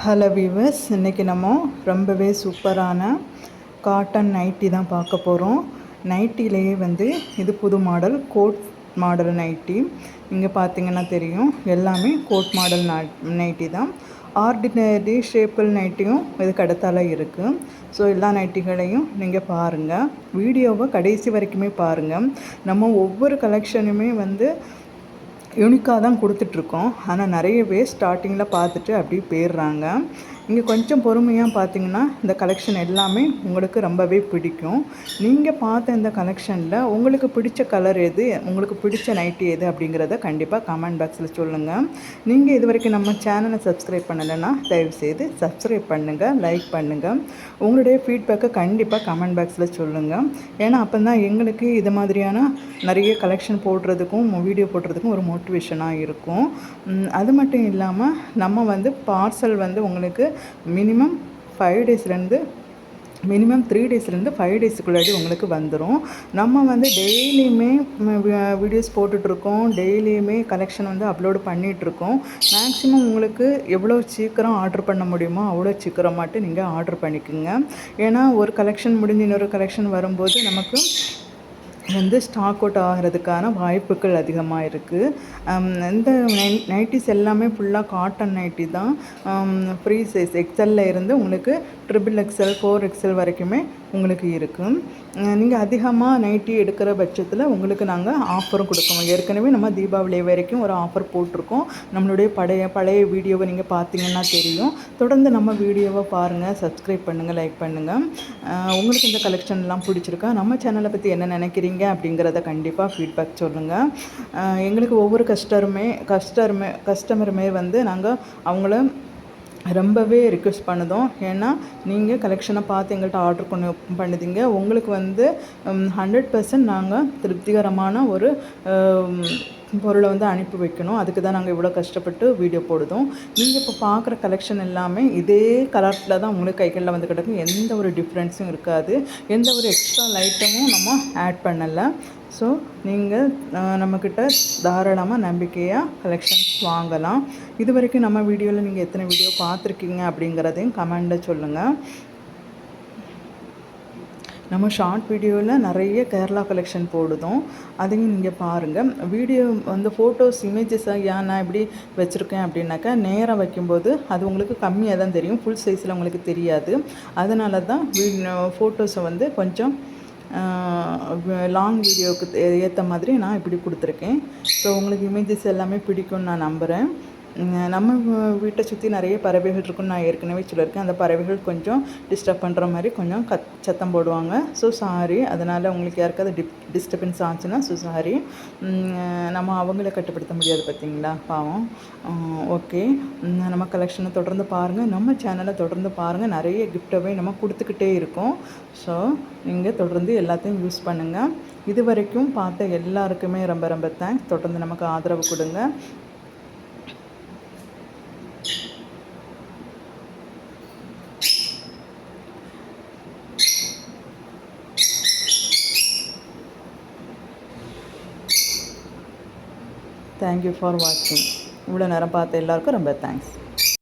Hello viewers, இன்றைக்கி நம்ம ரொம்பவே சூப்பரான காட்டன் நைட்டி தான் பார்க்க போகிறோம். நைட்டிலேயே இது புது மாடல் கோட் மாடல் நைட்டி. இங்கே பார்த்தீங்கன்னா தெரியும், எல்லாமே கோட் மாடல் நைட்டி தான். ஆர்டினரி ஷேப்பிள் நைட்டியும் இதுக்கு அடுத்தால இருக்குது. ஸோ எல்லா நைட்டிகளையும் நீங்கள் பாருங்கள், வீடியோவை கடைசி வரைக்குமே பாருங்கள். நம்ம ஒவ்வொரு கலெக்ஷனுமே யூனிக்காக தான் கொடுத்துட்ருக்கோம். ஆனால் நிறைய பேர் ஸ்டார்டிங்கில் பார்த்துட்டு அப்படியே போயிடுறாங்க. இங்கே கொஞ்சம் பொறுமையாக பார்த்தீங்கன்னா இந்த கலெக்ஷன் எல்லாமே உங்களுக்கு ரொம்பவே பிடிக்கும். நீங்கள் பார்த்த இந்த கலெக்ஷனில் உங்களுக்கு பிடிச்ச கலர் எது, உங்களுக்கு பிடிச்ச நைட்டி எது அப்படிங்கிறத கண்டிப்பாக கமெண்ட் பாக்ஸில் சொல்லுங்கள். நீங்கள் இது வரைக்கும் நம்ம சேனலை சப்ஸ்கிரைப் பண்ணலைன்னா தயவுசெய்து சப்ஸ்கிரைப் பண்ணுங்கள், லைக் பண்ணுங்கள். உங்களுடைய ஃபீட்பேக்கை கண்டிப்பாக கமெண்ட் பாக்ஸில் சொல்லுங்கள். ஏன்னா அப்போ தான் எங்களுக்கு இது மாதிரியான நிறைய கலெக்ஷன் போடுறதுக்கும் வீடியோ போடுறதுக்கும் ஒரு மோட்டிவேஷனாக இருக்கும். அது மட்டும் இல்லாமல் நம்ம பார்சல் உங்களுக்கு மினிமம் 5 டேஸ்லேருந்து 3 டேஸ்லேருந்து 5 டேஸுக்குள்ளாடி உங்களுக்கு வந்துடும். நம்ம டெய்லியுமே வீடியோஸ் போட்டுட்ருக்கோம், டெய்லியுமே கலெக்ஷன் அப்லோடு பண்ணிகிட்ருக்கோம். மேக்ஸிமம் உங்களுக்கு எவ்வளோ சீக்கிரம் ஆர்டர் பண்ண முடியுமோ அவ்வளோ சீக்கிரமாட்டு நீங்கள் ஆர்டர் பண்ணிக்கோங்க. ஏன்னா ஒரு கலெக்ஷன் முடிஞ்சு இன்னொரு கலெக்ஷன் வரும்போது நமக்கு ஸ்டாக் அவுட் ஆகிறதுக்கான வாய்ப்புகள் அதிகமாக இருக்குது. இந்த நைட்டிஸ் எல்லாமே ஃபுல்லாக காட்டன் நைட்டி தான். ஃப்ரீ சைஸ் எக்ஸலில் இருந்து உங்களுக்கு XXXL 4XL வரைக்குமே உங்களுக்கு இருக்குது. நீங்கள் அதிகமாக நைட்டி எடுக்கிற பட்சத்தில் உங்களுக்கு நாங்கள் ஆஃபரும் கொடுக்கோம். ஏற்கனவே நம்ம தீபாவளி வரைக்கும் ஒரு ஆஃபர் போட்டிருக்கோம். நம்மளுடைய பழைய வீடியோவை நீங்கள் பார்த்தீங்கன்னா தெரியும். தொடர்ந்து நம்ம வீடியோவை பாருங்கள், சப்ஸ்கிரைப் பண்ணுங்கள், லைக் பண்ணுங்கள். உங்களுக்கு இந்த கலெக்ஷன்லாம் பிடிச்சிருக்கா, நம்ம சேனலை பற்றி என்ன நினைக்கிறீங்க அப்படிங்கிறத கண்டிப்பாக ஃபீட்பேக் சொல்லுங்கள். எங்களுக்கு ஒவ்வொரு கஸ்டமருமே நாங்கள் அவங்கள ரொம்பவே ரிக்வெஸ்ட் பண்ணுதோம். ஏன்னா நீங்கள் கலெக்ஷனை பார்த்து எங்கள்கிட்ட ஆர்டர் பண்ணுதீங்க. உங்களுக்கு 100% நாங்கள் திருப்திகரமான ஒரு பொருளை அனுப்பி வைக்கணும். அதுக்கு தான் நாங்கள் இவ்வளோ கஷ்டப்பட்டு வீடியோ போடுதோம். நீங்கள் இப்போ பார்க்குற கலெக்ஷன் எல்லாமே இதே கலரில் தான் உங்களுக்கு கைகளில் கிடக்கும். எந்த ஒரு டிஃப்ரென்ஸும் இருக்காது, எந்த ஒரு எக்ஸ்ட்ரா லைட்டமும் நம்ம ஆட் பண்ணலை. ஸோ நீங்கள் நம்மக்கிட்ட தாராளமாக நம்பிக்கையாக கலெக்ஷன்ஸ் வாங்கலாம். இது வரைக்கும் நம்ம வீடியோவில் நீங்கள் எத்தனை வீடியோ பார்த்துருக்கீங்க அப்படிங்கிறதையும் கமெண்டில் சொல்லுங்கள். நம்ம ஷார்ட் வீடியோவில் நிறைய கேரளா கலெக்ஷன் போடுதோம், அதையும் நீங்கள் பாருங்கள். வீடியோ ஃபோட்டோஸ் இமேஜஸாக ஏன் நான் இப்படி வச்சுருக்கேன் அப்படின்னாக்கா, நேராக வைக்கும்போது அது உங்களுக்கு கம்மியாக தான் தெரியும், ஃபுல் சைஸில் உங்களுக்கு தெரியாது. அதனால தான் ஃபோட்டோஸை கொஞ்சம் லாங் வீடியோவுக்கு ஏற்ற மாதிரி நான் இப்படி கொடுத்துருக்கேன். ஸோ உங்களுக்கு இமேஜஸ் எல்லாமே பிடிக்கும்னு நான் நம்புகிறேன். நம்ம வீட்டை சுற்றி நிறைய பறவைகள் இருக்குன்னு நான் ஏற்கனவே சொல்லியிருக்கேன். அந்த பறவைகள் கொஞ்சம் டிஸ்டர்ப் பண்ணுற மாதிரி கொஞ்சம் சத்தம் போடுவாங்க. ஸோ சாரி, அதனால் உங்களுக்கு யாருக்காவது டிஸ்டர்பன்ஸ் ஆச்சுன்னா சாரி. நம்ம அவங்கள கட்டுப்படுத்த முடியாது, பார்த்தீங்களா, பாவம். ஓகே, நம்ம கலெக்ஷனை தொடர்ந்து பாருங்கள், நம்ம சேனலை தொடர்ந்து பாருங்கள். நிறைய கிஃப்டவே நம்ம கொடுத்துக்கிட்டே இருக்கோம். ஸோ நீங்கள் தொடர்ந்து எல்லாத்தையும் யூஸ் பண்ணுங்கள். இது வரைக்கும் பார்த்த எல்லாருக்குமே ரொம்ப ரொம்ப தேங்க்ஸ். தொடர்ந்து நமக்கு ஆதரவு கொடுங்க. தேங்க்யூ ஃபார் வாட்சிங். இவ்வளோ நேரம் பார்த்த எல்லாருக்கும் ரொம்ப தேங்க்ஸ்.